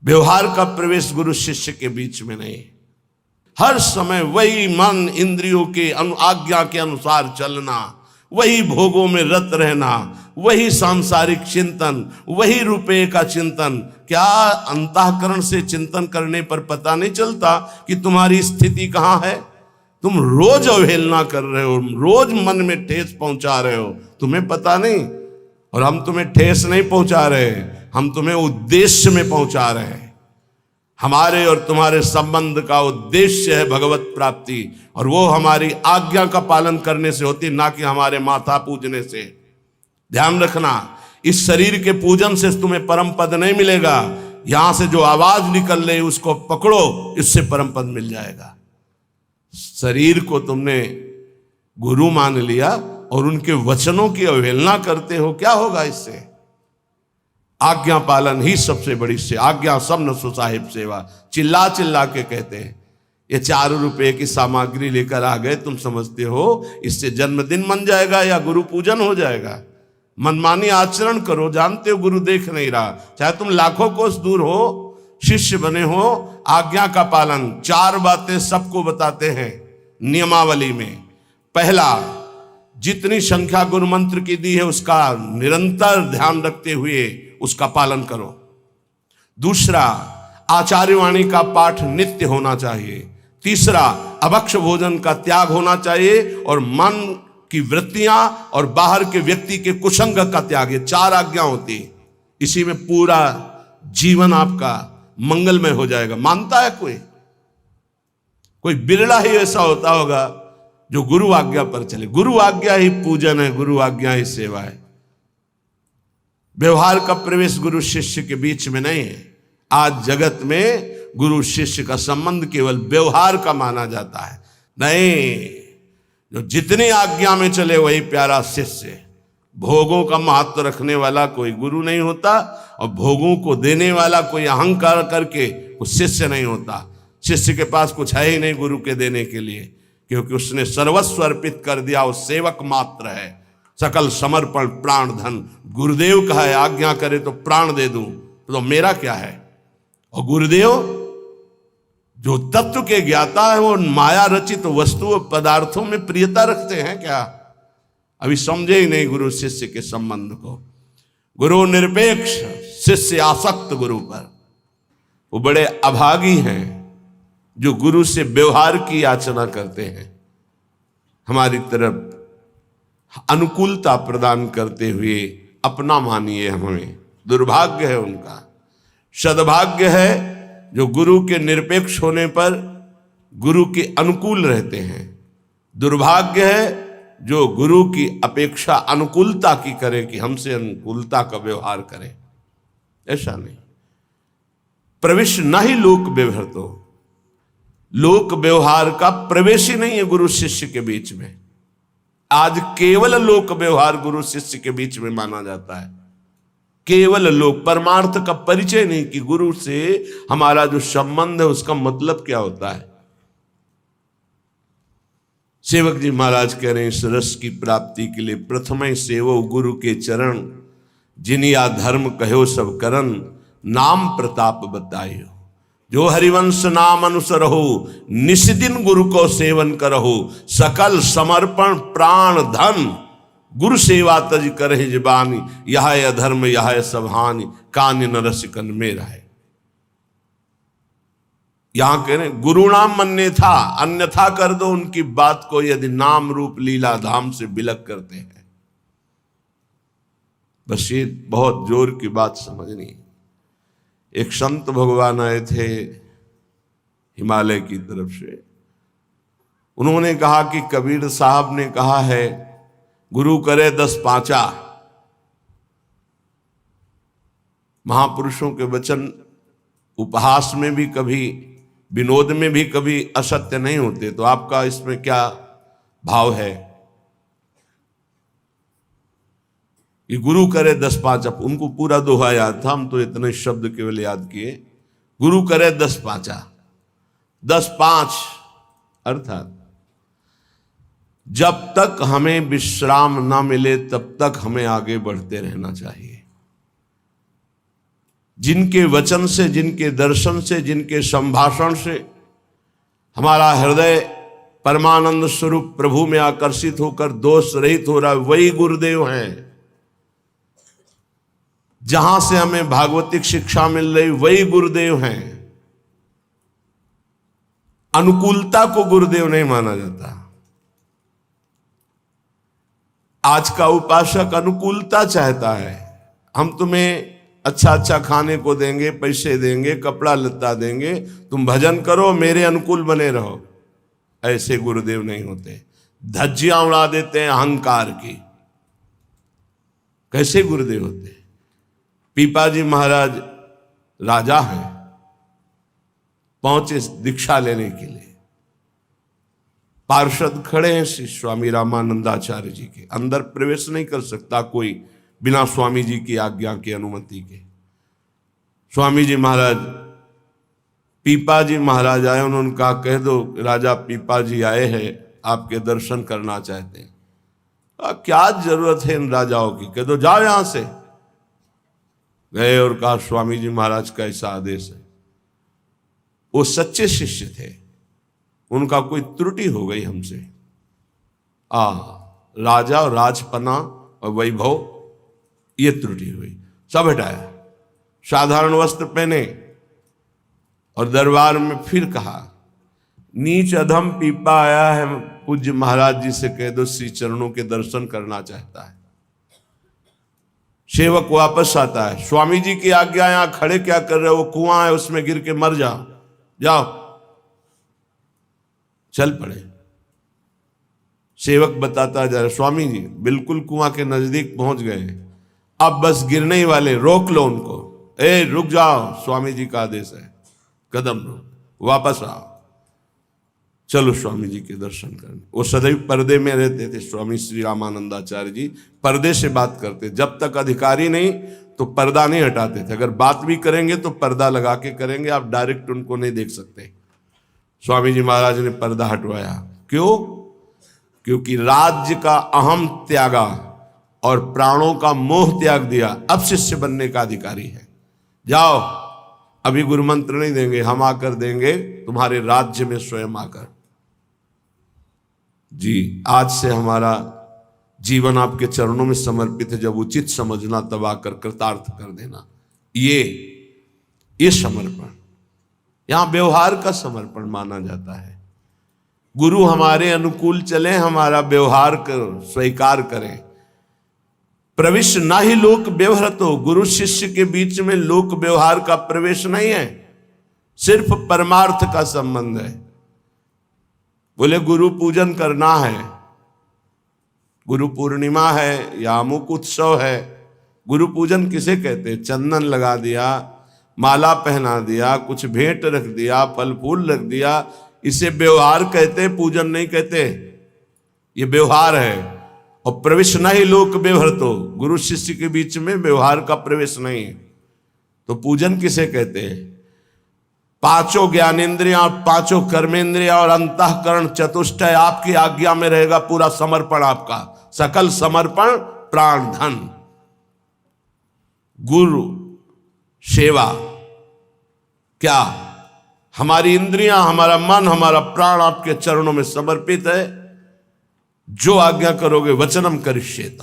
व्यवहार का प्रवेश गुरु शिष्य के बीच में नहीं। हर समय वही मन इंद्रियों के आज्ञा के अनुसार चलना, वही भोगों में रत रहना, वही सांसारिक चिंतन, वही रुपये का चिंतन। क्या अंतःकरण से चिंतन करने पर पता नहीं चलता कि तुम्हारी स्थिति कहाँ है? तुम रोज अवहेलना कर रहे हो, रोज मन में ठेस पहुंचा रहे हो, तुम्हें पता नहीं। और हम तुम्हें ठेस नहीं पहुंचा रहे, हम तुम्हें उद्देश्य में पहुंचा रहे हैं। हमारे और तुम्हारे संबंध का उद्देश्य है भगवत प्राप्ति, और वो हमारी आज्ञा का पालन करने से होती, ना कि हमारे माथा पूजने से। ध्यान रखना, इस शरीर के पूजन से तुम्हें परम पद नहीं मिलेगा। यहां से जो आवाज निकल रही उसको पकड़ो, इससे परम पद मिल जाएगा। शरीर को तुमने गुरु मान लिया और उनके वचनों की अवहेलना करते हो, क्या होगा इससे? आज्ञा पालन ही सबसे बड़ी से आज्ञा सब न सो साहिब सेवा। चिल्ला चिल्ला के कहते हैं, ये 4 रुपए की सामग्री लेकर आ गए, तुम समझते हो इससे जन्मदिन मन जाएगा या गुरु पूजन हो जाएगा? मनमानी आचरण करो, जानते हो गुरु देख नहीं रहा। चाहे तुम लाखों कोस दूर हो, शिष्य बने हो, आज्ञा का पालन। 4 बातें सबको बताते हैं नियमावली में। पहला, जितनी संख्या गुरु मंत्र की दी है उसका निरंतर ध्यान रखते हुए उसका पालन करो। दूसरा, आचार्यवाणी का पाठ नित्य होना चाहिए। तीसरा, अभक्ष भोजन का त्याग होना चाहिए, और मन की वृत्तियां और बाहर के व्यक्ति के कुसंग का त्याग। ये 4 आज्ञा होती, इसी में पूरा जीवन आपका मंगलमय हो जाएगा। मानता है कोई बिरला ही ऐसा होता होगा जो गुरु आज्ञा पर चले। गुरु आज्ञा ही पूजन है, गुरु आज्ञा ही सेवा है। व्यवहार का प्रवेश गुरु शिष्य के बीच में नहीं है। आज जगत में गुरु शिष्य का संबंध केवल व्यवहार का माना जाता है। नहीं, जो जितनी आज्ञा में चले वही प्यारा शिष्य। भोगों का महत्व रखने वाला कोई गुरु नहीं होता, और भोगों को देने वाला कोई अहंकार करके वो शिष्य नहीं होता। शिष्य के पास कुछ है ही नहीं गुरु के देने के लिए, क्योंकि उसने सर्वस्व अर्पित कर दिया, वो सेवक मात्र है। सकल समर्पण प्राण धन। गुरुदेव कहा है आज्ञा करे तो प्राण दे दूं, तो मेरा क्या है? और गुरुदेव जो तत्व के ज्ञाता है, वो माया रचित वस्तु पदार्थों में प्रियता रखते हैं क्या? अभी समझे ही नहीं गुरु शिष्य के संबंध को। गुरु निरपेक्ष, शिष्य आसक्त गुरु पर। वो बड़े अभागी हैं जो गुरु से व्यवहार की याचना करते हैं, हमारी तरफ अनुकूलता प्रदान करते हुए अपना मानिए हमें। दुर्भाग्य है उनका। सद्भाग्य है जो गुरु के निरपेक्ष होने पर गुरु के अनुकूल रहते हैं। दुर्भाग्य है जो गुरु की अपेक्षा अनुकूलता की करे, कि हमसे अनुकूलता का व्यवहार करें। ऐसा नहीं। प्रवेश न ही लोक व्यवहार, तो लोक व्यवहार का प्रवेश ही नहीं है गुरु शिष्य के बीच में। आज केवल लोक व्यवहार गुरु शिष्य के बीच में माना जाता है। केवल लोक, परमार्थ का परिचय नहीं कि गुरु से हमारा जो संबंध है उसका मतलब क्या होता है। सेवक जी महाराज कह रहे हैं, इस रस की प्राप्ति के लिए प्रथम सेवो गुरु के चरण, जिनिया धर्म कहो सब करन, नाम प्रताप बतायो। जो हरिवंश नाम अनुसरहो, निस्दिन गुरु को सेवन करहो, सकल समर्पण प्राण धन, गुरु सेवा तज करहि जबानी, यह अधर्म यह सब हानि, कान्य न रसिकन मेरा है। यहां कह रहे गुरु नाम मन्ने था, अन्यथा कर दो उनकी बात को, यदि नाम रूप लीला धाम से बिलक करते हैं। बस ये बहुत जोर की बात समझनी। एक संत भगवान आए थे हिमालय की तरफ से। उन्होंने कहा कि कबीर साहब ने कहा है गुरु करे 10 पांचा। महापुरुषों के वचन उपहास में भी कभी, विनोद में भी कभी असत्य नहीं होते। तो आपका इसमें क्या भाव है कि गुरु करे 10 पांचा? उनको पूरा दोहा याद था, हम तो इतने शब्द केवल याद किए। गुरु करे 10 पांचा, 10 5 अर्थात जब तक हमें विश्राम ना मिले तब तक हमें आगे बढ़ते रहना चाहिए। जिनके वचन से, जिनके दर्शन से, जिनके संभाषण से हमारा हृदय परमानंद स्वरूप प्रभु में आकर्षित होकर दोष रहित हो रहा है, वही गुरुदेव हैं। जहां से हमें भागवतिक शिक्षा मिल रही वही गुरुदेव हैं। अनुकूलता को गुरुदेव नहीं माना जाता। आज का उपासक अनुकूलता चाहता है। हम तुम्हें अच्छा अच्छा खाने को देंगे, पैसे देंगे, कपड़ा लत्ता देंगे, तुम भजन करो, मेरे अनुकूल बने रहो। ऐसे गुरुदेव नहीं होते। धज्जियां उड़ा देते हैं अहंकार की। कैसे गुरुदेव होते? पीपाजी महाराज राजा हैं, पहुंचे दीक्षा लेने के लिए। पार्षद खड़े हैं श्री स्वामी रामानंदाचार्य जी के। अंदर प्रवेश नहीं कर सकता कोई बिना स्वामी जी की आज्ञा के, अनुमति के। स्वामी जी महाराज, पीपाजी महाराज आए, उन्होंने कहा कह दो राजा पीपाजी आए हैं, आपके दर्शन करना चाहते हैं। क्या जरूरत है इन राजाओं की, कह दो जाओ यहां से। गए और कहा स्वामी जी महाराज का ऐसा आदेश है। वो सच्चे शिष्य थे, उनका कोई त्रुटि हो गई हमसे। राजा और राजपना और वैभव, ये त्रुटि हुई, सब हटाया। साधारण वस्त्र पहने और दरबार में फिर कहा नीच अधम पीपा आया है, पूज्य महाराज जी से कह दो श्री चरणों के दर्शन करना चाहता है। सेवक वापस आता है, स्वामी जी की आज्ञा, यहां खड़े क्या कर रहे हो, वो कुआं है उसमें गिर के मर जाओ, जाओ। चल पड़े। सेवक बताता जा रहा, स्वामी जी बिल्कुल कुआं के नजदीक पहुंच गए, अब बस गिरने ही वाले, रोक लो उनको। रुक जाओ, स्वामी जी का आदेश है, कदम रोक, वापस आओ। चलो स्वामी जी के दर्शन करने। वो सदैव पर्दे में रहते थे। स्वामी श्री रामानंदाचार्य जी पर्दे से बात करते, जब तक अधिकारी नहीं तो पर्दा नहीं हटाते थे। अगर बात भी करेंगे तो पर्दा लगा के करेंगे, आप डायरेक्ट उनको नहीं देख सकते। स्वामी जी महाराज ने पर्दा हटवाया। क्यों? क्योंकि राज्य का अहम त्यागा और प्राणों का मोह त्याग दिया, अब शिष्य बनने का अधिकारी है। जाओ, अभी गुरु मंत्र नहीं देंगे, हम आकर देंगे तुम्हारे राज्य में स्वयं आकर। जी, आज से हमारा जीवन आपके चरणों में समर्पित है। जब उचित समझना तब आकर कृतार्थ कर देना। ये समर्पण, यहां व्यवहार का समर्पण माना जाता है। गुरु हमारे अनुकूल चले, हमारा व्यवहार स्वीकार करें। प्रवेश ना ही लोक व्यवहारतो, गुरु शिष्य के बीच में लोक व्यवहार का प्रवेश नहीं है, सिर्फ परमार्थ का संबंध है। बोले गुरु पूजन करना है, गुरु पूर्णिमा है या अमुक उत्सव है। गुरु पूजन किसे कहते हैं? चंदन लगा दिया, माला पहना दिया, कुछ भेंट रख दिया, फल फूल रख दिया, इसे व्यवहार कहते, पूजन नहीं कहते। ये व्यवहार है। और प्रवेश नहीं लोक व्यवहार, तो गुरु शिष्य के बीच में व्यवहार का प्रवेश नहीं है, तो पूजन किसे कहते हैं? पांचों ज्ञानेन्द्रियां, पांचों कर्मेंद्रियां और अंतःकरण चतुष्टय आपकी आज्ञा में रहेगा। पूरा समर्पण आपका, सकल समर्पण, प्राण धन। गुरु सेवा क्या? हमारी इंद्रियां, हमारा मन, हमारा प्राण आपके चरणों में समर्पित है। जो आज्ञा करोगे वचनम करिष्येत,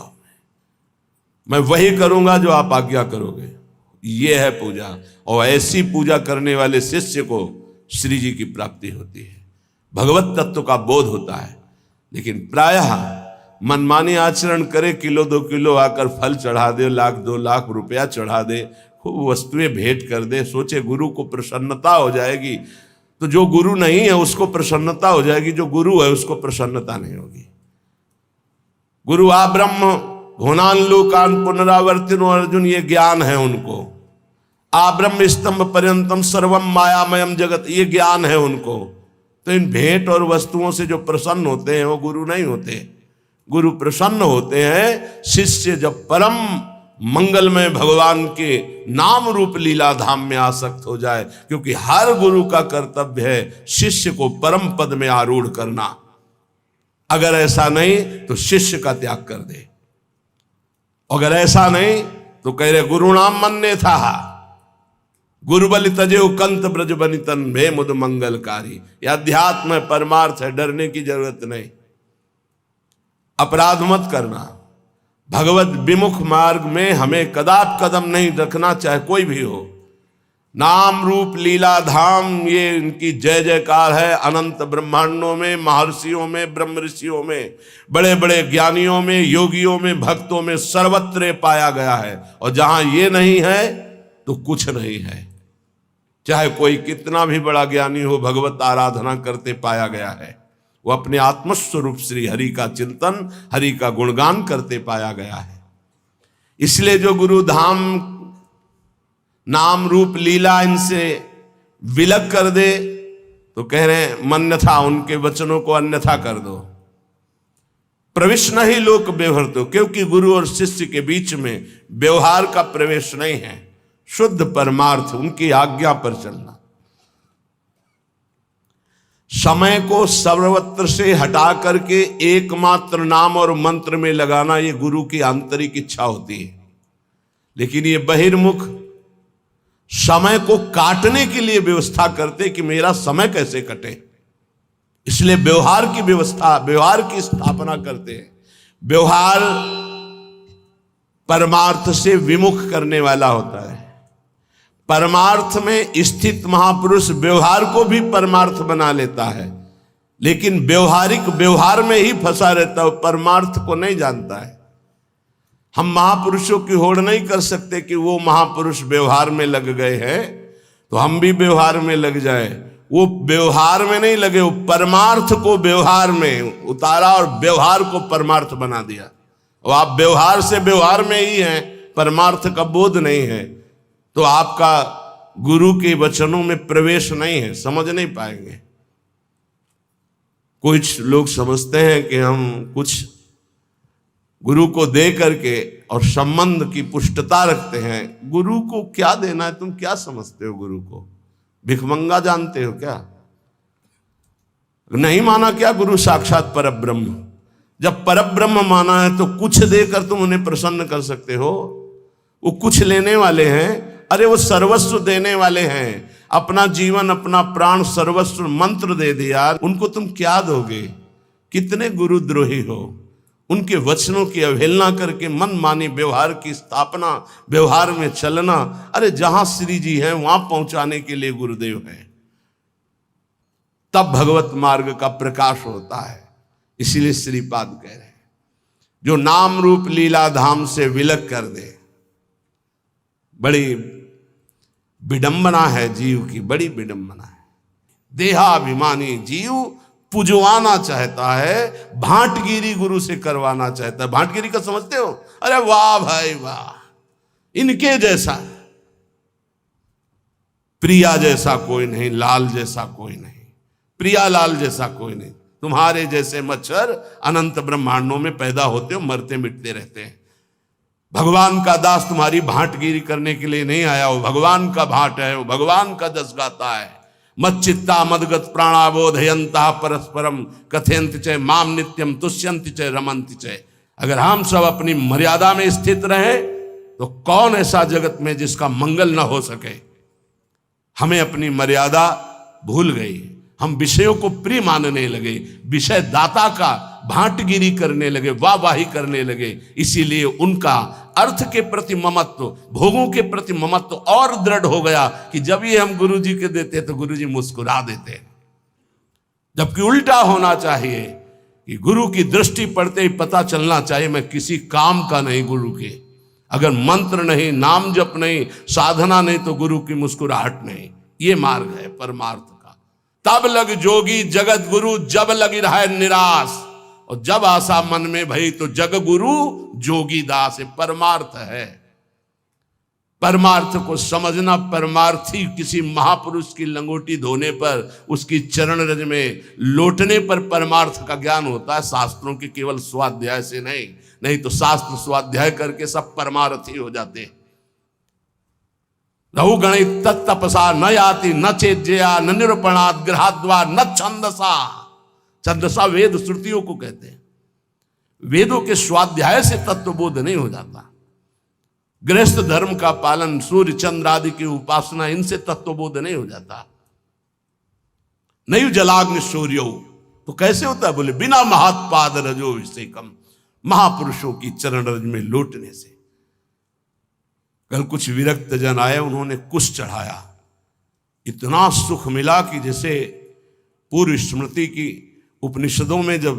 मैं वही करूंगा जो आप आज्ञा करोगे। ये है पूजा। और ऐसी पूजा करने वाले शिष्य को श्री जी की प्राप्ति होती है, भगवत तत्व का बोध होता है। लेकिन प्रायः मनमानी आचरण करे, किलो 2 किलो आकर फल चढ़ा दे, 1-2 लाख रुपया चढ़ा दे, खूब वस्तुएं भेंट कर दे, सोचे गुरु को प्रसन्नता हो जाएगी। तो जो गुरु नहीं है उसको प्रसन्नता हो जाएगी, जो गुरु है उसको प्रसन्नता नहीं होगी। गुरु आ ब्रह्म भुवनान लोकान पुनरावर्तिनो अर्जुन, ये ज्ञान है उनको। आ ब्रह्म स्तंभ पर्यंतम सर्वम मायामयम जगत, ये ज्ञान है उनको। तो इन भेंट और वस्तुओं से जो प्रसन्न होते हैं वो गुरु नहीं होते। गुरु प्रसन्न होते हैं शिष्य जब परम मंगलमय भगवान के नाम रूप लीला धाम में आसक्त हो जाए। क्योंकि हर गुरु का कर्तव्य है शिष्य को परम पद में आरूढ़ करना। अगर ऐसा नहीं तो शिष्य का त्याग कर दे। अगर ऐसा नहीं तो कह रहे गुरु नाम मन्ने था, गुरुबल तजेऊ कंत ब्रज बनितन भे मुद मंगलकारी। यह अध्यात्म है, परमार्थ है, डरने की जरूरत नहीं। अपराध मत करना। भगवत विमुख मार्ग में हमें कदाप कदम नहीं रखना, चाहे कोई भी हो। नाम रूप लीला धाम, ये इनकी जय जयकार है अनंत ब्रह्मांडों में, महर्षियों में, ब्रह्म ऋषियों में, बड़े बड़े ज्ञानियों में, योगियों में, भक्तों में सर्वत्र पाया गया है। और जहां ये नहीं है तो कुछ नहीं है। चाहे कोई कितना भी बड़ा ज्ञानी हो, भगवत आराधना करते पाया गया है। वो अपने आत्मस्वरूप श्री हरि का चिंतन, हरि का गुणगान करते पाया गया है। इसलिए जो गुरु धाम नाम रूप लीला इनसे विलग कर दे, तो कह रहे हैं मन्यथा, उनके वचनों को अन्यथा कर दो। प्रविष्ण ही लोक व्यवहृतो, क्योंकि गुरु और शिष्य के बीच में व्यवहार का प्रवेश नहीं है। शुद्ध परमार्थ, उनकी आज्ञा पर चलना। समय को सर्वत्र से हटा करके एकमात्र नाम और मंत्र में लगाना, ये गुरु की आंतरिक इच्छा होती है। लेकिन ये बहिर्मुख समय को काटने के लिए व्यवस्था करते कि मेरा समय कैसे कटे, इसलिए व्यवहार की व्यवस्था, व्यवहार की स्थापना करते हैं। व्यवहार परमार्थ से विमुख करने वाला होता है। परमार्थ में स्थित महापुरुष व्यवहार को भी परमार्थ बना लेता है, लेकिन व्यवहारिक व्यवहार में ही फंसा रहता है, परमार्थ को नहीं जानता है। हम महापुरुषों की होड़ नहीं कर सकते कि वो महापुरुष व्यवहार में लग गए हैं तो हम भी व्यवहार में लग जाए। वो व्यवहार में नहीं लगे, वो परमार्थ को व्यवहार में उतारा और व्यवहार को परमार्थ बना दिया। और आप व्यवहार से व्यवहार में ही हैं, परमार्थ का बोध नहीं है, तो आपका गुरु के वचनों में प्रवेश नहीं है, समझ नहीं पाएंगे। कुछ लोग समझते हैं कि हम कुछ गुरु को दे करके और संबंध की पुष्टता रखते हैं। गुरु को क्या देना है? तुम क्या समझते हो? गुरु को भिखमंगा जानते हो क्या? नहीं माना क्या गुरु साक्षात परब्रह्म? जब परब्रह्म माना है तो कुछ देकर तुम उन्हें प्रसन्न कर सकते हो। वो कुछ लेने वाले हैं, अरे वो सर्वस्व देने वाले हैं। अपना जीवन, अपना प्राण, सर्वस्व मंत्र दे दिया, उनको तुम क्या दोगे? कितने गुरुद्रोही हो। उनके वचनों की अवहेलना करके मनमानी व्यवहार की स्थापना, व्यवहार में चलना। अरे जहां श्री जी हैं वहां पहुंचाने के लिए गुरुदेव हैं, तब भगवत मार्ग का प्रकाश होता है। इसीलिए श्रीपाद कह रहे हैं जो नाम रूप लीला धाम से विलग कर दे। बड़ी विडंबना है जीव की, बड़ी विडंबना है। देहाभिमानी जीव पुजवाना चाहता है, भांटगिरी गुरु से करवाना चाहता है। भांटगिरी का समझते हो? अरे वाह भाई वाह, इनके जैसा, प्रिया जैसा कोई नहीं, लाल जैसा कोई नहीं, प्रिया लाल जैसा कोई नहीं। तुम्हारे जैसे मच्छर अनंत ब्रह्मांडों में पैदा होते हो, मरते मिटते रहते हैं। भगवान का दास तुम्हारी भांटगिरी करने के लिए नहीं आया, वो भगवान का भाट है, वो भगवान का जस गाता है। मच्चित्ता मदगत प्राणाबोधयंता परस्परम कथयंत च माम नित्यम तुष्यंत च रमंत च। अगर हम सब अपनी मर्यादा में स्थित रहे तो कौन ऐसा जगत में जिसका मंगल न हो सके। हमें अपनी मर्यादा भूल गई, हम विषयों को प्रिय मानने लगे, विषय दाता का भांटगिरी करने लगे, वाहवाही करने लगे। इसीलिए उनका अर्थ के प्रति ममत्व, भोगों के प्रति ममत्व और दृढ़ हो गया कि जब ये हम गुरु जी के देते तो गुरु जी मुस्कुरा देते। जबकि उल्टा होना चाहिए कि गुरु की दृष्टि पड़ते ही पता चलना चाहिए मैं किसी काम का नहीं गुरु के। अगर मंत्र नहीं, नाम जप नहीं, साधना नहीं तो गुरु की मुस्कुराहट नहीं। ये मार्ग है परमार्थ का। तब लग जोगी जगत गुरु, जब लगी रहा निराश, और जब आशा मन में भई तो जग गुरु जोगी दास। परमार्थ है। परमार्थ को समझना, परमार्थी किसी महापुरुष की लंगोटी धोने पर, उसकी चरण रज में लोटने पर परमार्थ का ज्ञान होता है, शास्त्रों के केवल स्वाध्याय से नहीं। नहीं तो शास्त्र स्वाध्याय करके सब परमार्थी हो जाते। रहु गणित तत्तपसा न याति न चेज्या न निरूपणात् ग्रहाद्वा न छंदसा। छंदसा वेद श्रुतियों को कहते हैं। वेदों के स्वाध्याय से तत्वबोध नहीं हो जाता। गृहस्थ धर्म का पालन, सूर्य चंद्र आदि की उपासना, इनसे तत्वबोध नहीं हो जाता। नहीं जलाग्नि सूर्यो, तो कैसे होता है? बोले बिना महात्पाद रजो विषेकम, महापुरुषों की चरण रज में लौटने से। कल कुछ विरक्त जन आए, उन्होंने कुश चढ़ाया, इतना सुख मिला कि जैसे पूर्व स्मृति की उपनिषदों में जब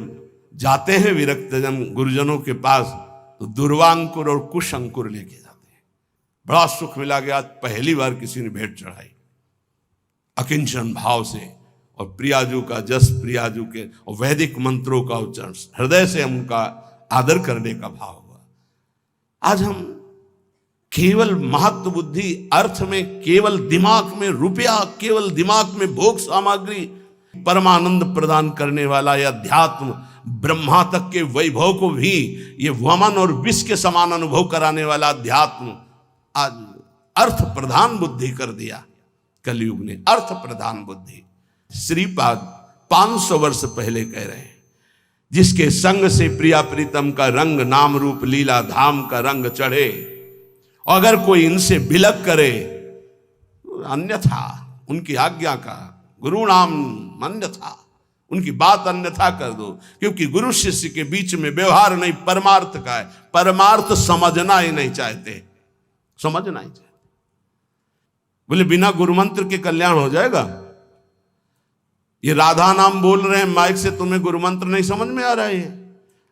जाते हैं विरक्त जन गुरुजनों के पास, तो दुर्वांकुर और कुश अंकुर लेके जाते हैं। बड़ा सुख मिला गया। पहली बार किसी ने भेंट चढ़ाई अकिंचन भाव से, और प्रियाजू का जस, प्रियाजू के और वैदिक मंत्रों का उच्चारण, हृदय से हम उनका आदर करने का भाव हुआ। आज हम केवल महत्व बुद्धि, अर्थ में केवल दिमाग में रुपया, केवल दिमाग में भोग सामग्री, परमानंद प्रदान करने वाला यह अध्यात्म, ब्रह्मा तक के वैभव को भी ये वमन और विष के समान अनुभव कराने वाला अध्यात्म आज अर्थ प्रधान बुद्धि कर दिया। कलयुग ने अर्थ प्रधान बुद्धि। श्रीपाद 500 वर्ष पहले कह रहे हैं, जिसके संग से प्रिया प्रीतम का रंग, नाम रूप लीला धाम का रंग चढ़े, अगर कोई इनसे बिलक करे, अन्यथा उनकी आज्ञा का, गुरु नाम अन्यथा, उनकी बात अन्यथा कर दो। क्योंकि गुरु शिष्य के बीच में व्यवहार नहीं, परमार्थ का है। परमार्थ समझना ही नहीं चाहते, समझना ही चाहते। बोले बिना गुरु मंत्र के कल्याण हो जाएगा? ये राधा नाम बोल रहे हैं माइक से, तुम्हें गुरु मंत्र नहीं समझ में आ रहा है?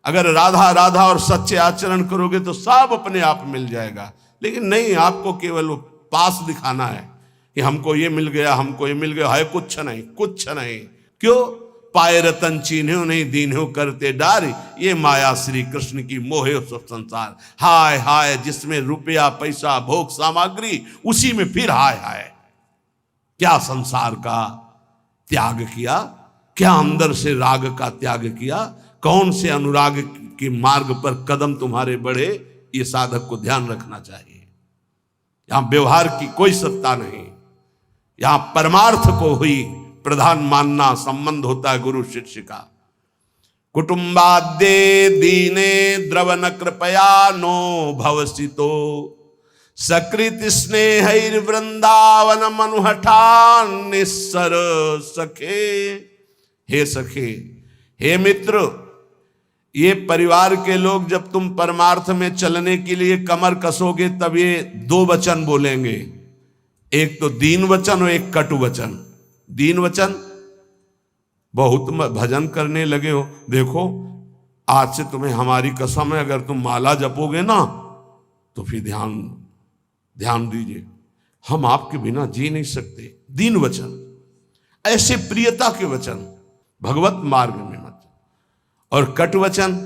अगर राधा राधा और सच्चे आचरण करोगे तो सब अपने आप मिल जाएगा। लेकिन नहीं, आपको केवल वो पास दिखाना है कि हमको ये मिल गया, हमको ये मिल गया, है कुछ नहीं, कुछ नहीं। क्यों? पाए रतन चीन्हो नहीं दीन्हो करते डार, ये माया श्री कृष्ण की मोहे सब संसार। हाय हाय, जिसमें रुपया पैसा भोग सामग्री, उसी में फिर हाय हाय। क्या संसार का त्याग किया, क्या अंदर से राग का त्याग किया, कौन से अनुराग के मार्ग पर कदम तुम्हारे बढ़े, ये साधक को ध्यान रखना चाहिए। यहां व्यवहार की कोई सत्ता नहीं, यहां परमार्थ को हुई प्रधान मानना संबंध होता है गुरु शिष्य का। कुटुंबाद्ये दीने द्रवन कृपया नो भवसितो, सकृत स्नेह वृंदावन मनुहठान निस्सर सखे। हे सखे, हे मित्र, ये परिवार के लोग जब तुम परमार्थ में चलने के लिए कमर कसोगे, तब ये 2 वचन बोलेंगे, एक तो दीन वचन और एक कटु वचन। दीन वचन, बहुत भजन करने लगे हो, देखो आज से तुम्हें हमारी कसम है, अगर तुम माला जपोगे ना तो फिर ध्यान दीजिए, हम आपके बिना जी नहीं सकते। दीन वचन, ऐसे प्रियता के वचन भगवत मार्ग में मत। और कटु वचन,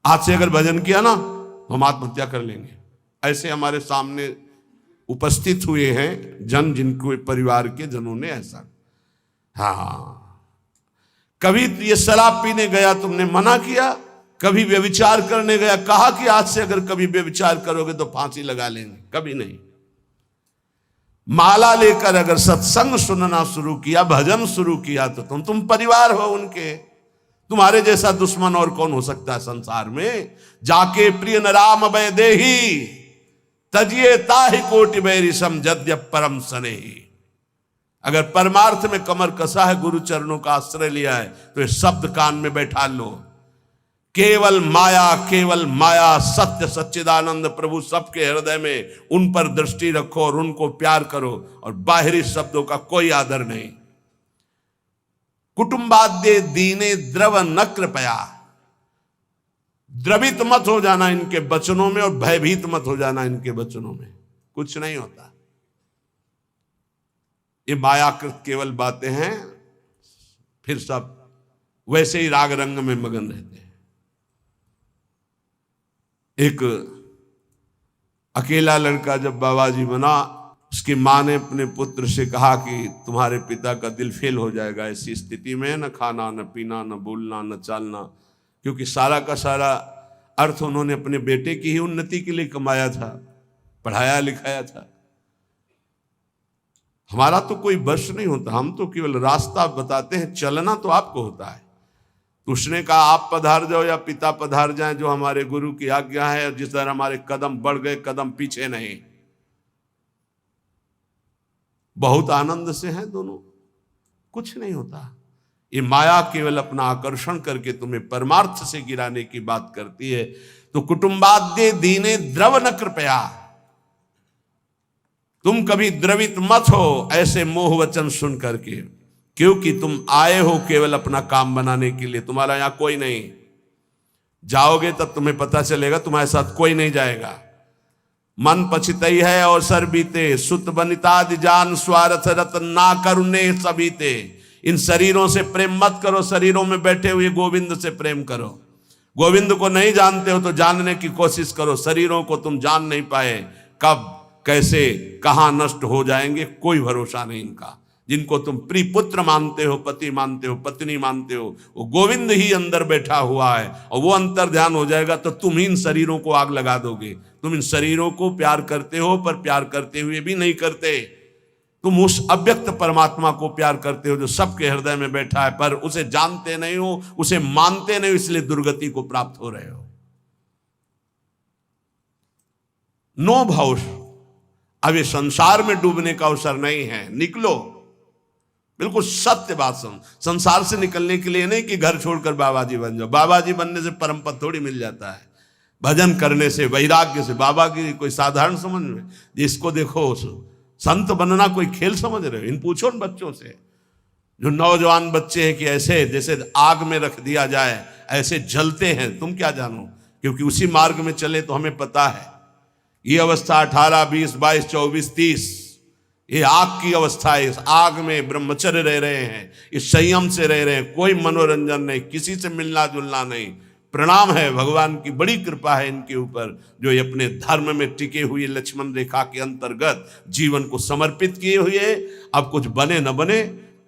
आज से अगर भजन किया ना तो हम आत्महत्या कर लेंगे। ऐसे हमारे सामने उपस्थित हुए हैं जन, जिनको परिवार के जनों ने ऐसा। हाँ, कभी ये शराब पीने गया, तुमने मना किया, कभी व्यभिचार करने गया, कहा कि आज से अगर कभी व्यभिचार करोगे तो फांसी लगा लेंगे, कभी नहीं। माला लेकर अगर सत्संग सुनना शुरू किया, भजन शुरू किया, तो तुम परिवार हो उनके। तुम्हारे जैसा दुश्मन और कौन हो सकता है संसार में। जाके प्रिय न राम भय देही, तजिए ताहि कोटि बैरिसम जद्य परम स्नेही। अगर परमार्थ में कमर कसा है, गुरु चरणों का आश्रय लिया है, तो ये शब्द कान में बैठा लो, केवल माया सत्य सच्चिदानंद प्रभु सबके हृदय में, उन पर दृष्टि रखो और उनको प्यार करो, और बाहरी शब्दों का कोई आदर नहीं। कुटुंबाद्ये दीने द्रव न कृपया, द्रवित मत हो जाना इनके वचनों में, और भयभीत मत हो जाना इनके वचनों में, कुछ नहीं होता। ये मायाकृत केवल बातें हैं, फिर सब वैसे ही राग रंग में मगन रहते हैं। एक अकेला लड़का जब बाबा जी बना, उसकी माँ ने अपने पुत्र से कहा कि तुम्हारे पिता का दिल फेल हो जाएगा, ऐसी स्थिति में न खाना न पीना न बोलना न चालना, क्योंकि सारा का सारा अर्थ उन्होंने अपने बेटे की ही उन्नति के लिए कमाया था, पढ़ाया लिखाया था। हमारा तो कोई बस नहीं होता, हम तो केवल रास्ता बताते हैं, चलना तो आपको होता है। तो उसने कहा आप पधार जाओ या पिता पधार जाएं, जो हमारे गुरु की आज्ञा है, और जिस तरह हमारे कदम बढ़ गए कदम पीछे नहीं। बहुत आनंद से हैं दोनों, कुछ नहीं होता। ये माया केवल अपना आकर्षण करके तुम्हें परमार्थ से गिराने की बात करती है। तो कुटुंबाद्य दीने द्रव न कृपया, तुम कभी द्रवित मत हो ऐसे मोह वचन सुन करके, क्योंकि तुम आए हो केवल अपना काम बनाने के लिए, तुम्हारा यहां कोई नहीं। जाओगे तब तुम्हें पता चलेगा, तुम्हारे साथ कोई नहीं जाएगा। मन पछितई है अवसर बीते, सुत बनितादि जान स्वार्थ रतन ना करुणे सबीते। इन शरीरों से प्रेम मत करो, शरीरों में बैठे हुए गोविंद से प्रेम करो। गोविंद को नहीं जानते हो तो जानने की कोशिश करो। शरीरों को तुम जान नहीं पाए, कब कैसे कहां नष्ट हो जाएंगे कोई भरोसा नहीं इनका। जिनको तुम प्रिय पुत्र मानते हो, पति मानते हो, पत्नी मानते हो, वो गोविंद ही अंदर बैठा हुआ है, और वो अंतर ध्यान हो जाएगा तो तुम इन शरीरों को आग लगा दोगे। तुम इन शरीरों को प्यार करते हो, पर प्यार करते हुए भी नहीं करते। तुम उस अव्यक्त परमात्मा को प्यार करते हो जो सबके हृदय में बैठा है, पर उसे जानते नहीं हो, उसे मानते नहीं हो, इसलिए दुर्गति को प्राप्त हो रहे हो। नो भाव, अब ये संसार में डूबने का अवसर नहीं है, निकलो। बिल्कुल सत्य बात सुन। संसार से निकलने के लिए नहीं कि घर छोड़कर बाबा जी बन जाओ। बाबा जी बनने से परम पद थोड़ी मिल जाता है। भजन करने से, वैराग्य से। बाबा की कोई साधारण समझ में, जिसको देखो संत बनना कोई खेल समझ रहे हो? इन पूछो उन बच्चों से जो नौजवान बच्चे हैं कि ऐसे जैसे आग में रख दिया जाए ऐसे जलते हैं। तुम क्या जानो, क्योंकि उसी मार्ग में चले तो हमें पता है। ये अवस्था 18, 20, 22, 24, 30 ये आग की अवस्था है। इस आग में ब्रह्मचर्य रह रहे हैं, इस संयम से रह रहे हैं, कोई मनोरंजन नहीं, किसी से मिलना जुलना नहीं। प्रणाम है, भगवान की बड़ी कृपा है इनके ऊपर, जो ये अपने धर्म में टिके हुए लक्ष्मण रेखा के अंतर्गत जीवन को समर्पित किए हुए। अब कुछ बने न बने,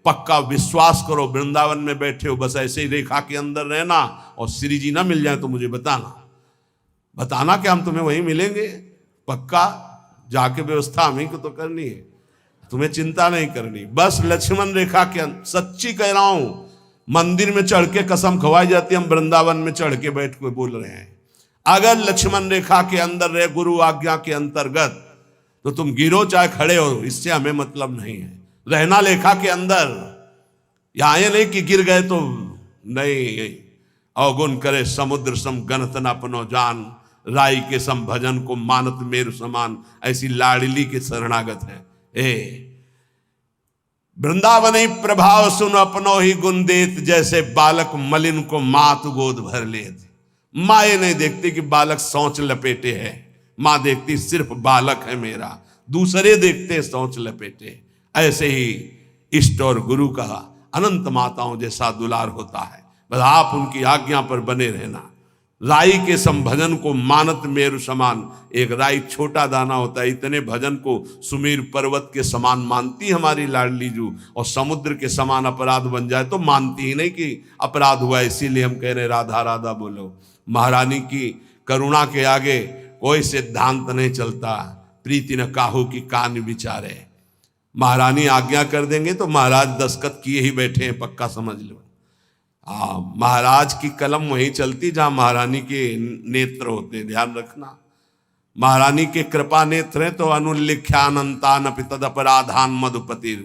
पक्का विश्वास करो, वृंदावन में बैठे हो बस ऐसे ही रेखा के अंदर रहना, और श्री जी ना मिल जाए तो मुझे बताना कि हम तुम्हें वहीं मिलेंगे। पक्का जाके व्यवस्था हमें को तो करनी है, तुम्हें चिंता नहीं करनी। बस लक्ष्मण रेखा के सच्ची कह रहा हूं, मंदिर में चढ़ के कसम खवाई जाती है, हम वृंदावन में चढ़ के बैठ के बोल रहे हैं। अगर लक्ष्मण रेखा के अंदर रहे, गुरु आज्ञा के अंतर्गत, तो तुम गिरो चाहे खड़े हो, इससे हमें मतलब नहीं है। रहना लेखा के अंदर, यहां ये नहीं कि गिर गए तो नहीं। अवगुण करे समुद्र सम गणत न अपनो जान, राई के सम भजन को मानत मेरु समान। ऐसी लाडली के शरणागत है। वृंदावन ही प्रभाव सुन अपनो ही गुण देत, जैसे बालक मलिन को मात गोद भर लेत। माँ ये नहीं देखती कि बालक सोच लपेटे है, माँ देखती सिर्फ बालक है मेरा, दूसरे देखते सोच लपेटे। ऐसे ही इष्ट और गुरु का अनंत माताओं जैसा दुलार होता है। बस आप उनकी आज्ञा पर बने रहना। राई के सम भजन को मानत मेरु समान। एक राई छोटा दाना होता है, इतने भजन को सुमेर पर्वत के समान मानती हमारी लाडली जू, और समुद्र के समान अपराध बन जाए तो मानती ही नहीं कि अपराध हुआ। इसीलिए हम कह रहे राधा राधा बोलो। महारानी की करुणा के आगे कोई सिद्धांत नहीं चलता। प्रीति न काहू की कान विचारे। महारानी आज्ञा कर देंगे तो महाराज दस्तखत किए ही बैठे हैं, पक्का समझ लो। महाराज की कलम वहीं चलती जहां महारानी के नेत्र होते, ध्यान रखना। महारानी के कृपा नेत्र हैं तो अनुल्लिख्यानंतान तदपराधान मधुपतिर,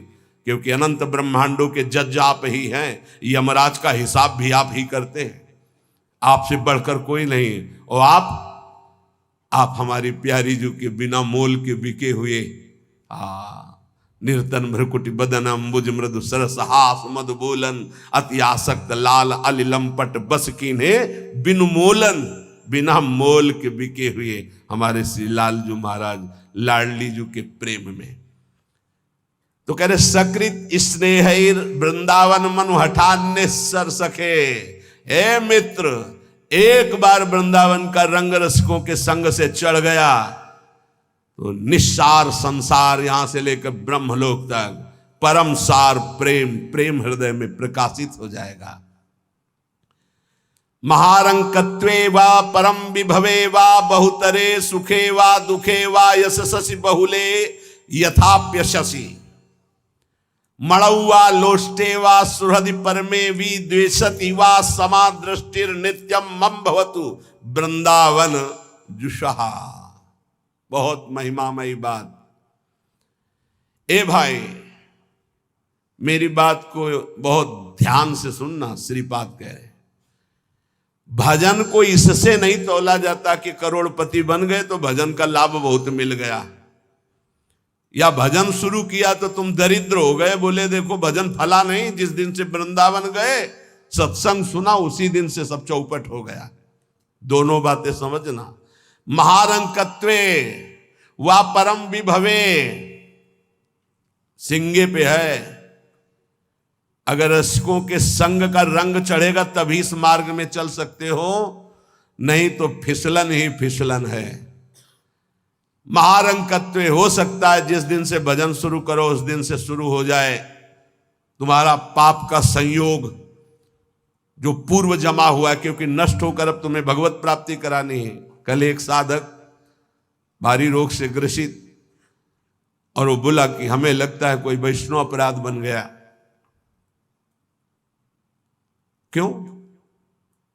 क्योंकि अनंत ब्रह्मांडों के जज आप ही हैं। यमराज का हिसाब भी आप ही करते हैं, आपसे बढ़कर कोई नहीं। और आप हमारी प्यारी जू के बिना मोल के बिके हुए निर्तन भ्रकुटि बदन अम्बुज मृदु सरस हास मधु बोलन, अति आसक्त लाल अलिलंपट बस कीन्हे बिनु मोलन। बिना मोल के बिके हुए हमारे श्री लालजू महाराज लाडली जू के प्रेम में। तो कह रहे सकृत स्नेह वृंदावन मनु हठान्य सर सखे। हे मित्र, एक बार वृंदावन का रंग रसिकों के संग से चढ़ गया तो निस्सार संसार, यहां से लेकर ब्रह्मलोक तक परम सार प्रेम हृदय में प्रकाशित हो जाएगा। महारंकत्वे वा परम विभवे वा बहुतरे सुखे वा दुखे वा यशसि बहुले यथाप्यशसि। मणौवा लोष्टेवा सुहृदि परमे वी द्वेषति वा समादृष्टिर नित्यम मम भवतु वृंदावन जुषहा। बहुत महिमामयी बात। ए भाई, मेरी बात को बहुत ध्यान से सुनना। श्रीपाद कह रहे भजन को इससे नहीं तौला जाता कि करोड़पति बन गए तो भजन का लाभ बहुत मिल गया, या भजन शुरू किया तो तुम दरिद्र हो गए। बोले देखो भजन फला नहीं, जिस दिन से वृंदावन गए सत्संग सुना उसी दिन से सब चौपट हो गया। दोनों बातें समझना। महारंकत्वे वा परम विभवे, सिंगे पे है। अगर रसिकों के संग का रंग चढ़ेगा तभी इस मार्ग में चल सकते हो, नहीं तो फिसलन ही फिसलन है। महारंकत्व हो सकता है जिस दिन से भजन शुरू करो उस दिन से शुरू हो जाए तुम्हारा पाप का संयोग जो पूर्व जमा हुआ है, क्योंकि नष्ट होकर अब तुम्हें भगवत प्राप्ति करानी है। कल एक साधक भारी रोग से ग्रसित, और वो बोला कि हमें लगता है कोई वैष्णव अपराध बन गया। क्यों?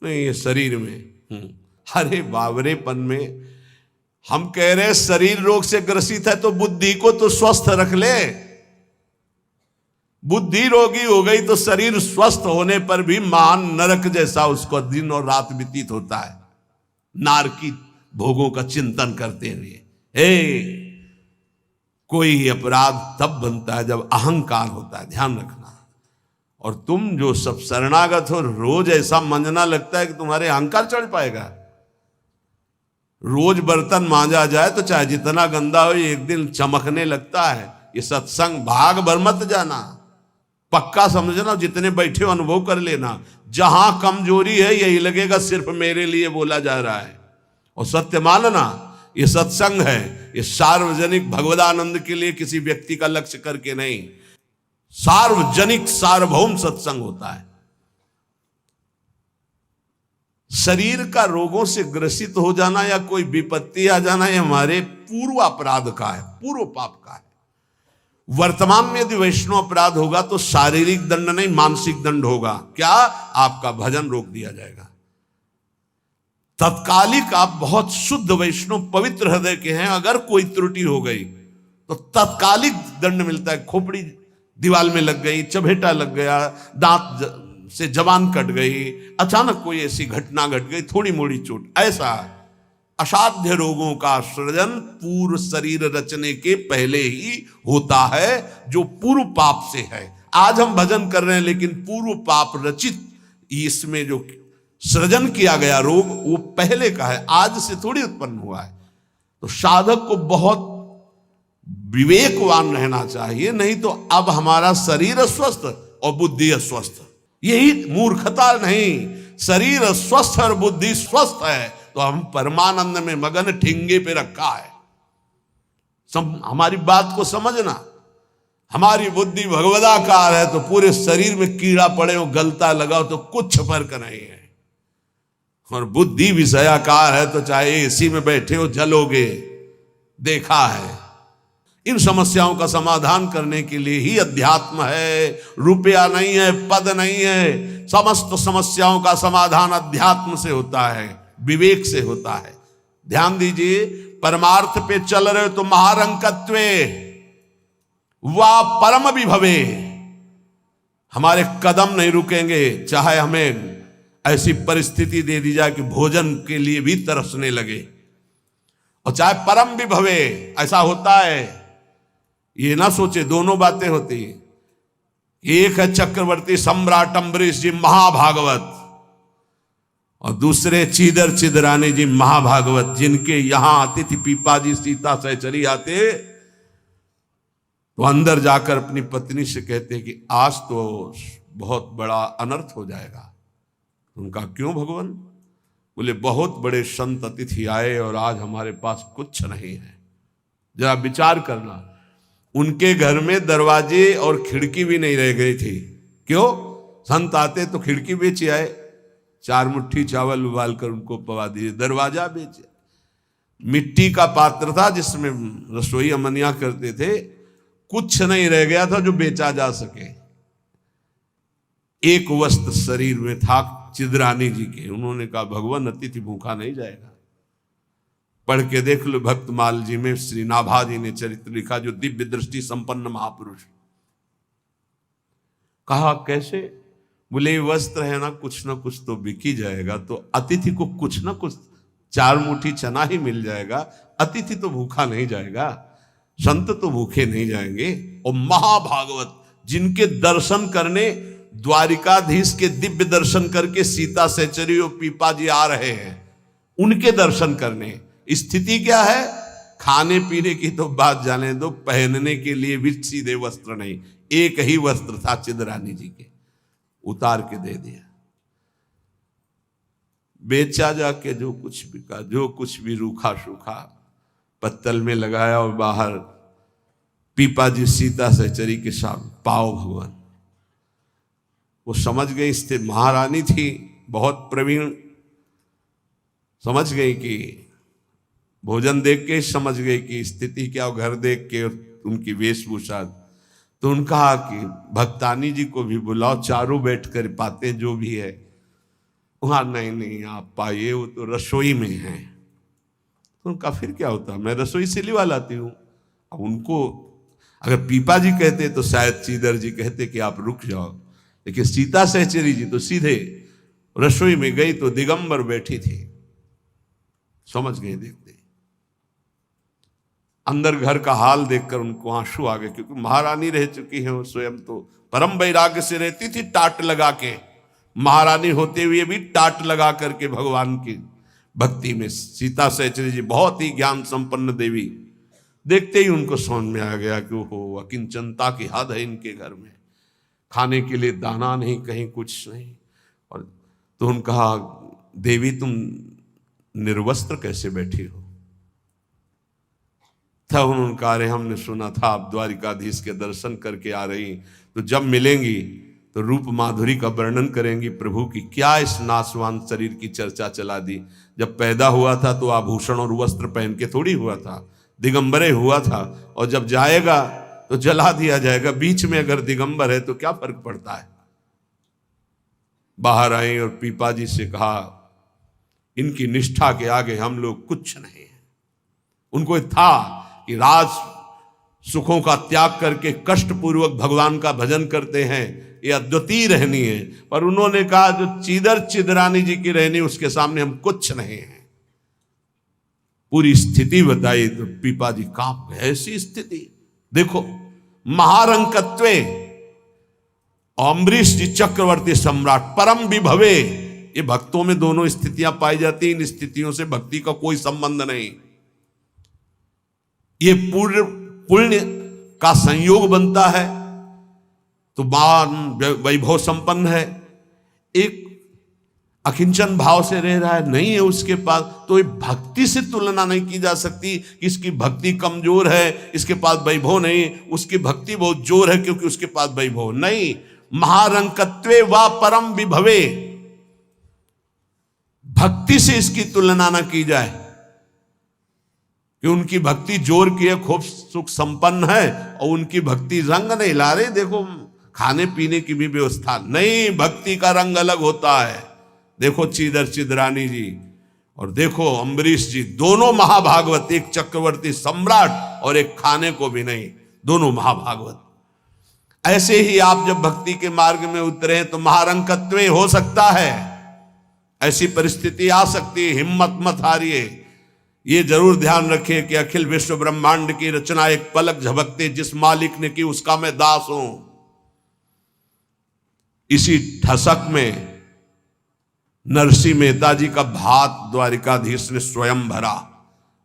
नहीं, ये शरीर में। अरे बावरेपन में हम कह रहे शरीर रोग से ग्रसित है तो बुद्धि को तो स्वस्थ रख ले। बुद्धि रोगी हो गई तो शरीर स्वस्थ होने पर भी महान नरक जैसा उसको दिन और रात व्यतीत होता है, नारकी भोगों का चिंतन करते हुए। कोई अपराध तब बनता है जब अहंकार होता है, ध्यान रखना। और तुम जो सब शरणागत हो, रोज ऐसा मंजना लगता है कि तुम्हारे अहंकार चढ़ पाएगा। रोज बर्तन मांजा जाए तो चाहे जितना गंदा हो एक दिन चमकने लगता है। ये सत्संग भाग भर मत जाना, पक्का समझना। जितने बैठे हो अनुभव कर लेना, जहां कमजोरी है यही लगेगा सिर्फ मेरे लिए बोला जा रहा है। और सत्य मानना, ये सत्संग है, ये सार्वजनिक भगवदानंद के लिए किसी व्यक्ति का लक्ष्य करके नहीं, सार्वजनिक सार्वभौम सत्संग होता है। शरीर का रोगों से ग्रसित हो जाना या कोई विपत्ति आ जाना ये हमारे पूर्व अपराध का है, पूर्व पाप का है। वर्तमान में यदि वैष्णव अपराध होगा तो शारीरिक दंड नहीं मानसिक दंड होगा। क्या? आपका भजन रोक दिया जाएगा। तत्कालिक आप बहुत शुद्ध वैष्णव पवित्र हृदय के हैं, अगर कोई त्रुटि हो गई तो तत्कालिक दंड मिलता है। खोपड़ी दीवाल में लग गई, चबेटा लग गया, दांत से जबान कट गई, अचानक कोई ऐसी घटना घट गई, थोड़ी मोड़ी चोट, ऐसा असाध्य रोगों का सृजन पूर्व शरीर रचने के पहले ही होता है, जो पूर्व पाप से है। आज हम भजन कर रहे हैं लेकिन पूर्व पाप रचित इसमें जो सृजन किया गया रोग वो पहले का है, आज से थोड़ी उत्पन्न हुआ है। तो साधक को बहुत विवेकवान रहना चाहिए, नहीं तो अब हमारा शरीर अस्वस्थ और बुद्धि अस्वस्थ। यही मूर्खता नहीं, शरीर स्वस्थ और बुद्धि स्वस्थ है तो हम परमानंद में मगन, ठिंगे पे रखा है। हमारी बात को समझना। हमारी बुद्धि भगवदाकार है तो पूरे शरीर में कीड़ा पड़े हो, गलता लगाओ तो कुछ फर्क नहीं है। और बुद्धि विषयाकार है तो चाहे एसी में बैठे हो जलोगे, देखा है। इन समस्याओं का समाधान करने के लिए ही अध्यात्म है, रुपया नहीं है, पद नहीं है। समस्त समस्याओं का समाधान अध्यात्म से होता है, विवेक से होता है। ध्यान दीजिए, परमार्थ पे चल रहे हो तो महारंकत्वे वा परम विभवे, हमारे कदम नहीं रुकेंगे। चाहे हमें ऐसी परिस्थिति दे दी जाए कि भोजन के लिए भी तरसने लगे, और चाहे परम विभवे, ऐसा होता है। ये ना सोचे दोनों बातें होती हैं। एक है चक्रवर्ती सम्राट अम्बरीश जी महाभागवत, और दूसरे चीदर चिदरानी जी महाभागवत, जिनके यहां आती थी पीपाजी सीता सहचरी आते तो अंदर जाकर अपनी पत्नी से कहते कि आज तो बहुत बड़ा अनर्थ हो जाएगा। उनका क्यों भगवान? बोले बहुत बड़े संत अतिथि आए और आज हमारे पास कुछ नहीं है। जरा विचार करना, उनके घर में दरवाजे और खिड़की भी नहीं रह गई थी। क्यों? संत आते तो खिड़की बेचे आए, 4 मुट्ठी चावल उबाल कर उनको पवा दिए, दरवाजा बेचे। मिट्टी का पात्र था जिसमें रसोई अमनिया करते थे, कुछ नहीं रह गया था जो बेचा जा सके। एक वस्त्र शरीर में था चिदरानी जी के। उन्होंने कहा भगवान अतिथि भूखा नहीं जाएगा। पढ़ के देख लो भक्तमाल जी में श्री नाभा जी ने चरित्र लिखा, जो दिव्य दृष्टि संपन्न महापुरुष। कहा कैसे? बोले वस्त्र है ना कुछ तो बिक ही जाएगा, तो अतिथि को कुछ ना कुछ 4 मुट्ठी चना ही मिल जाएगा। अतिथि तो भूखा नहीं जाएगा, संत तो भूखे नहीं जाएंगे। और महाभागवत जिनके दर्शन करने द्वारिकाधीश के दिव्य दर्शन करके सीता सहचरी और पीपा जी आ रहे हैं, उनके दर्शन करने। स्थिति क्या है? खाने पीने की तो बात जाने दो, पहनने के लिए भी सीधे वस्त्र नहीं। एक ही वस्त्र था चिदरानी जी के, उतार के दे दिया। बेचा जाके जो कुछ बिका, जो कुछ भी रूखा सूखा पत्तल में लगाया और बाहर पीपा जी सीता सहचरी के साथ पाओ भगवान। वो समझ गई, स्थिति महारानी थी बहुत प्रवीण, समझ गई कि भोजन देख के समझ गई कि स्थिति क्या, घर देख के उनकी वेशभूषा। तो उन्होंने कहा कि भक्तानी जी को भी बुलाओ, चारों बैठ कर पाते जो भी है। वहां नहीं आप पाइए, वो तो रसोई में है। तो उनका फिर क्या होता, मैं रसोई से लिवा लाती हूँ। अब उनको अगर पीपा जी कहते तो शायद चीदर जी कहते कि आप रुक जाओ, लेकिन सीता सहचरी जी तो सीधे रसोई में गई तो दिगंबर बैठी थी। समझ गए देखते अंदर घर का हाल देखकर उनको आंसू आ गए, क्योंकि महारानी रह चुकी है वो स्वयं तो परम वैराग्य से रहती थी, टाट लगा के। महारानी होते हुए भी टाट लगा करके भगवान की भक्ति में। सीता सहचरी जी बहुत ही ज्ञान संपन्न देवी, देखते ही उनको समझ में आ गया कि वो अकिंचनता की हद है इनके घर में, खाने के लिए दाना नहीं, कहीं कुछ नहीं। और तो उन्होंने कहा देवी तुम निर्वस्त्र कैसे बैठी हो? तब उन्होंने कहा अरे हमने सुना था आप द्वारिकाधीश के दर्शन करके आ रही, तो जब मिलेंगी तो रूप माधुरी का वर्णन करेंगी प्रभु की। क्या इस नासवान शरीर की चर्चा चला दी? जब पैदा हुआ था तो आभूषण और वस्त्र पहन के थोड़ी हुआ था, दिगंबरे हुआ था। और जब जाएगा तो जला दिया जाएगा। बीच में अगर दिगंबर है तो क्या फर्क पड़ता है? बाहर आई और पीपा जी से कहा इनकी निष्ठा के आगे हम लोग कुछ नहीं है। उनको था कि राज सुखों का त्याग करके कष्टपूर्वक भगवान का भजन करते हैं, ये अद्वितीय रहनी है। पर उन्होंने कहा जो चिदरानी जी की रहनी, उसके सामने हम कुछ नहीं है। पूरी स्थिति बताई तो पीपा जी कांप गए। ऐसी स्थिति देखो, महारंकत्वे अम्बरीश जी चक्रवर्ती सम्राट परम विभवे, ये भक्तों में दोनों स्थितियां पाई जाती। इन स्थितियों से भक्ति का कोई संबंध नहीं। ये पूर्ण पुण्य का संयोग बनता है तो मान वैभव संपन्न है। एक अकिंचन भाव से रह रहा है, नहीं है उसके पास, तो ये भक्ति से तुलना नहीं की जा सकती कि इसकी भक्ति कमजोर है, इसके पास वैभव नहीं, उसकी भक्ति बहुत जोर है क्योंकि उसके पास वैभव नहीं। महारंकत्वे वा परम विभवे, भक्ति से इसकी तुलना ना की जाए कि उनकी भक्ति जोर की है, खूब सुख संपन्न है, और उनकी भक्ति रंग नहीं ला रहे। देखो खाने पीने की भी व्यवस्था नहीं, भक्ति का रंग अलग होता है। देखो चिदरानी जी और देखो अम्बरीश जी, दोनों महाभागवत, एक चक्रवर्ती सम्राट और एक खाने को भी नहीं, दोनों महाभागवत। ऐसे ही आप जब भक्ति के मार्ग में उतरे तो महारंकत्वे हो सकता है, ऐसी परिस्थिति आ सकती है। हिम्मत मत हारिए। ये जरूर ध्यान रखिए कि अखिल विश्व ब्रह्मांड की रचना एक पलक झपकते जिस मालिक ने की उसका मैं दास हूं। इसी ठसक में नरसिंह मेहता जी का भात द्वारिकाधीश ने स्वयं भरा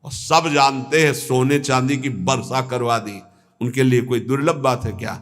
और सब जानते हैं सोने चांदी की वर्षा करवा दी। उनके लिए कोई दुर्लभ बात है क्या?